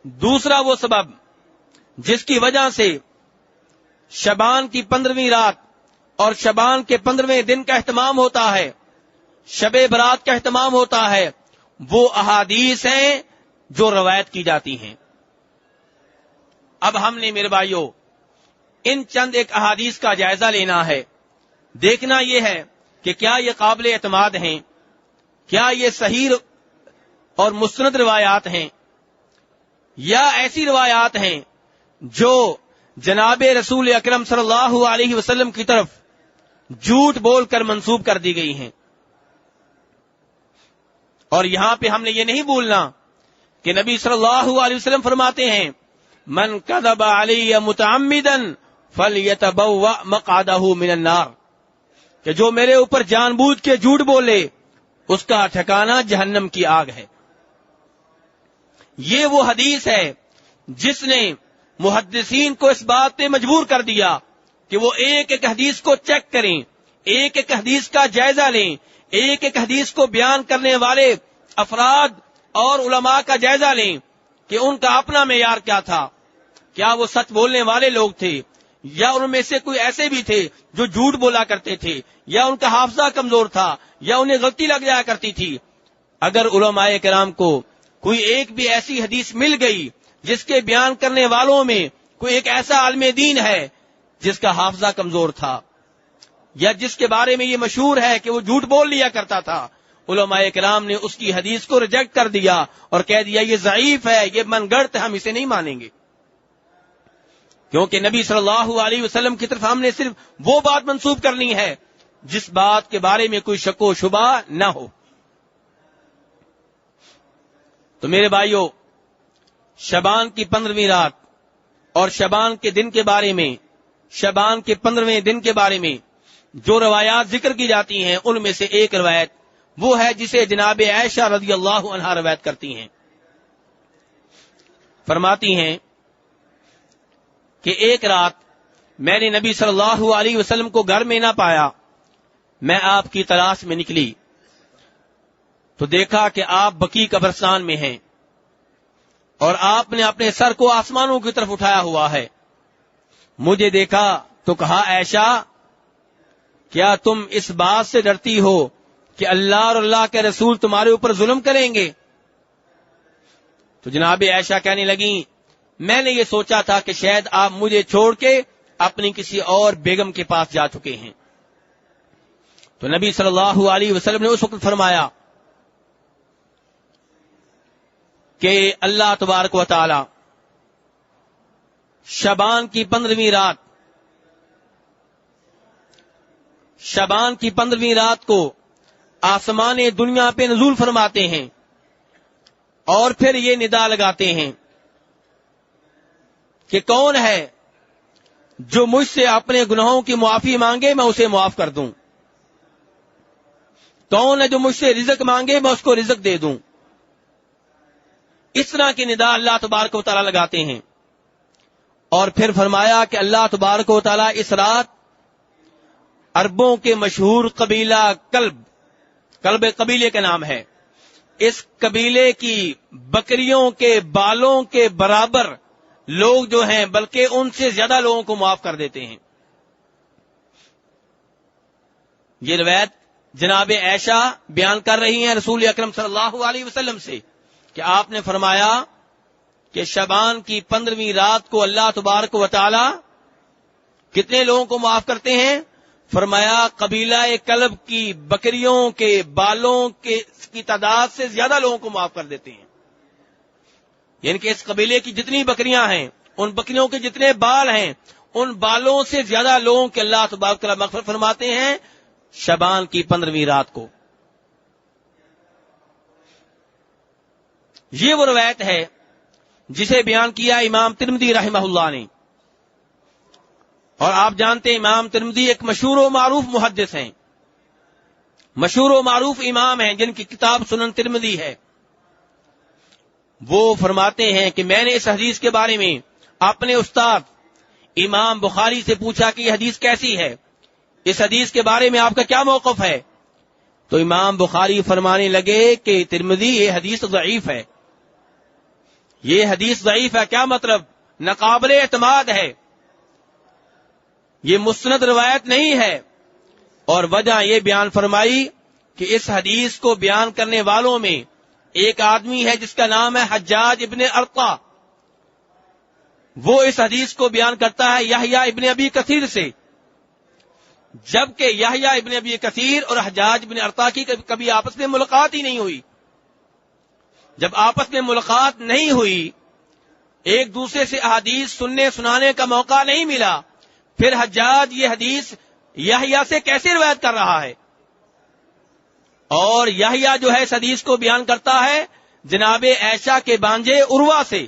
دوسرا وہ سبب جس کی وجہ سے شعبان کی 15ویں رات اور شعبان کے 15ویں دن کا اہتمام ہوتا ہے، شب برات کا اہتمام ہوتا ہے، وہ احادیث ہیں جو روایت کی جاتی ہیں۔ اب ہم نے میرے بھائیوں ان چند ایک احادیث کا جائزہ لینا ہے، دیکھنا یہ ہے کہ کیا یہ قابل اعتماد ہیں، کیا یہ صحیح اور مستند روایات ہیں، یا ایسی روایات ہیں جو جناب رسول اکرم صلی اللہ علیہ وسلم کی طرف جھوٹ بول کر منسوب کر دی گئی ہیں۔ اور یہاں پہ ہم نے یہ نہیں بھولنا کہ نبی صلی اللہ علیہ وسلم فرماتے ہیں من کذب علی متعمدا فلیتبوأ مقعدہ من النار، کہ جو میرے اوپر جان بوجھ کے جھوٹ بولے اس کا ٹھکانہ جہنم کی آگ ہے۔ یہ وہ حدیث ہے جس نے محدثین کو اس بات پہ مجبور کر دیا کہ وہ ایک ایک حدیث کو چیک کریں، ایک ایک حدیث کا جائزہ لیں، ایک ایک حدیث کو بیان کرنے والے افراد اور علماء کا جائزہ لیں کہ ان کا اپنا معیار کیا تھا، کیا وہ سچ بولنے والے لوگ تھے یا ان میں سے کوئی ایسے بھی تھے جو جھوٹ بولا کرتے تھے، یا ان کا حافظہ کمزور تھا، یا انہیں غلطی لگ جایا کرتی تھی۔ اگر علماء کرام کو کوئی ایک بھی ایسی حدیث مل گئی جس کے بیان کرنے والوں میں کوئی ایک ایسا عالم دین ہے جس کا حافظہ کمزور تھا یا جس کے بارے میں یہ مشہور ہے کہ وہ جھوٹ بول لیا کرتا تھا، علماء کرام نے اس کی حدیث کو ریجیکٹ کر دیا اور کہہ دیا یہ ضعیف ہے، یہ من گڑت ہے، ہم اسے نہیں مانیں گے، کیونکہ نبی صلی اللہ علیہ وسلم کی طرف ہم نے صرف وہ بات منسوب کرنی ہے جس بات کے بارے میں کوئی شک و شبہ نہ ہو۔ تو میرے بھائیوں، شعبان کی 15ویں رات اور شعبان کے دن کے بارے میں، شعبان کے 15ویں دن کے بارے میں جو روایات ذکر کی جاتی ہیں ان میں سے ایک روایت وہ ہے جسے جناب عائشہ رضی اللہ عنہا روایت کرتی ہیں۔ فرماتی ہیں کہ ایک رات میں نے نبی صلی اللہ علیہ وسلم کو گھر میں نہ پایا، میں آپ کی تلاش میں نکلی تو دیکھا کہ آپ بقیع قبرستان میں ہیں اور آپ نے اپنے سر کو آسمانوں کی طرف اٹھایا ہوا ہے۔ مجھے دیکھا تو کہا عائشہ کیا تم اس بات سے ڈرتی ہو کہ اللہ اور اللہ کے رسول تمہارے اوپر ظلم کریں گے؟ تو جناب عائشہ کہنے لگیں میں نے یہ سوچا تھا کہ شاید آپ مجھے چھوڑ کے اپنی کسی اور بیگم کے پاس جا چکے ہیں۔ تو نبی صلی اللہ علیہ وسلم نے اس وقت فرمایا کہ اللہ تبارک و تعالی شعبان کی 15ویں رات، شعبان کی 15ویں رات کو آسمان دنیا پہ نزول فرماتے ہیں اور پھر یہ ندا لگاتے ہیں کہ کون ہے جو مجھ سے اپنے گناہوں کی معافی مانگے میں اسے معاف کر دوں، کون ہے جو مجھ سے رزق مانگے میں اس کو رزق دے دوں۔ اس طرح کی ندا اللہ تبارک و تعالی لگاتے ہیں اور پھر فرمایا کہ اللہ تبارک و تعالی اس رات عربوں کے مشہور قبیلہ کلب قبیلے کا نام ہے، اس قبیلے کی بکریوں کے بالوں کے برابر لوگ جو ہیں بلکہ ان سے زیادہ لوگوں کو معاف کر دیتے ہیں۔ یہ روایت جناب عائشہ بیان کر رہی ہیں رسول اکرم صلی اللہ علیہ وسلم سے کہ آپ نے فرمایا کہ شعبان کی 15ویں رات کو اللہ تبارک و تعالی کتنے لوگوں کو معاف کرتے ہیں؟ فرمایا قبیلہ کلب کی بکریوں کے بالوں کی تعداد سے زیادہ لوگوں کو معاف کر دیتے ہیں، یعنی کہ اس قبیلے کی جتنی بکریاں ہیں، ان بکریوں کے جتنے بال ہیں، ان بالوں سے زیادہ لوگوں کے اللہ تبارک و تعالی مغفرت فرماتے ہیں شعبان کی 15ویں رات کو۔ یہ وہ روایت ہے جسے بیان کیا امام ترمذی رحمہ اللہ نے، اور آپ جانتے ہیں امام ترمذی ایک مشہور و معروف محدث ہیں، مشہور و معروف امام ہیں جن کی کتاب سنن ترمذی ہے۔ وہ فرماتے ہیں کہ میں نے اس حدیث کے بارے میں اپنے استاد امام بخاری سے پوچھا کہ یہ حدیث کیسی ہے، اس حدیث کے بارے میں آپ کا کیا موقف ہے؟ تو امام بخاری فرمانے لگے کہ ترمذی یہ حدیث ضعیف ہے، یہ حدیث ضعیف ہے، کیا مطلب؟ ناقابل اعتماد ہے، یہ مستند روایت نہیں ہے. اور وجہ یہ بیان فرمائی کہ اس حدیث کو بیان کرنے والوں میں ایک آدمی ہے جس کا نام ہے حجاج ابن ارطا. وہ اس حدیث کو بیان کرتا ہے یحییٰ ابن ابی کثیر سے، جبکہ یحییٰ ابن ابی کثیر اور حجاج ابن ارطا کی کبھی آپس میں ملاقات ہی نہیں ہوئی. جب آپس میں ملاقات نہیں ہوئی، ایک دوسرے سے احادیث سننے سنانے کا موقع نہیں ملا، پھر حجاج یہ حدیث یحییٰ سے کیسے روایت کر رہا ہے؟ اور یحییٰ جو ہے اس حدیث کو بیان کرتا ہے جناب عائشہ کے بانجے عروہ سے،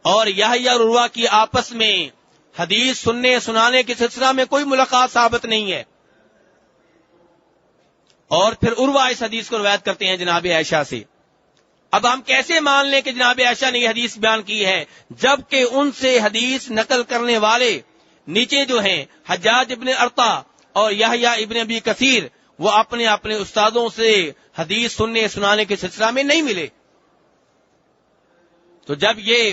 اور یحییٰ اور عروہ کی آپس میں حدیث سننے سنانے کے سلسلہ میں کوئی ملاقات ثابت نہیں ہے. اور پھر عروہ اس حدیث کو روایت کرتے ہیں جناب عائشہ سے. اب ہم کیسے مان لیں کہ جناب عائشہ نے یہ حدیث بیان کی ہے، جبکہ ان سے حدیث نقل کرنے والے نیچے جو ہیں حجاج ابن ارطا اور یحییٰ ابن ابی کثیر، وہ اپنے اپنے استادوں سے حدیث سننے سنانے کے سلسلہ میں نہیں ملے. تو جب یہ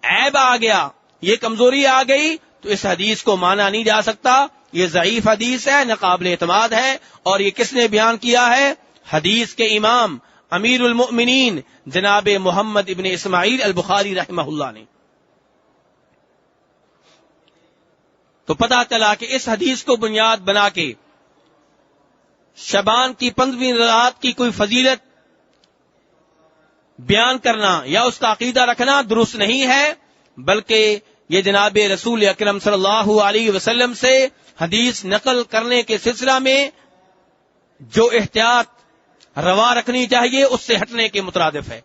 عیب آ گیا، یہ کمزوری آ گئی، تو اس حدیث کو مانا نہیں جا سکتا. یہ ضعیف حدیث ہے، ناقابل اعتماد ہے. اور یہ کس نے بیان کیا ہے؟ حدیث کے امام امیر المؤمنین جناب محمد ابن اسماعیل البخاری رحمہ اللہ نے. تو پتہ چلا کہ اس حدیث کو بنیاد بنا کے شعبان کی 15ویں رات کی کوئی فضیلت بیان کرنا یا اس کا عقیدہ رکھنا درست نہیں ہے، بلکہ یہ جناب رسول اکرم صلی اللہ علیہ وسلم سے حدیث نقل کرنے کے سلسلہ میں جو احتیاط روا رکھنی چاہیے اس سے ہٹنے کے مترادف ہے.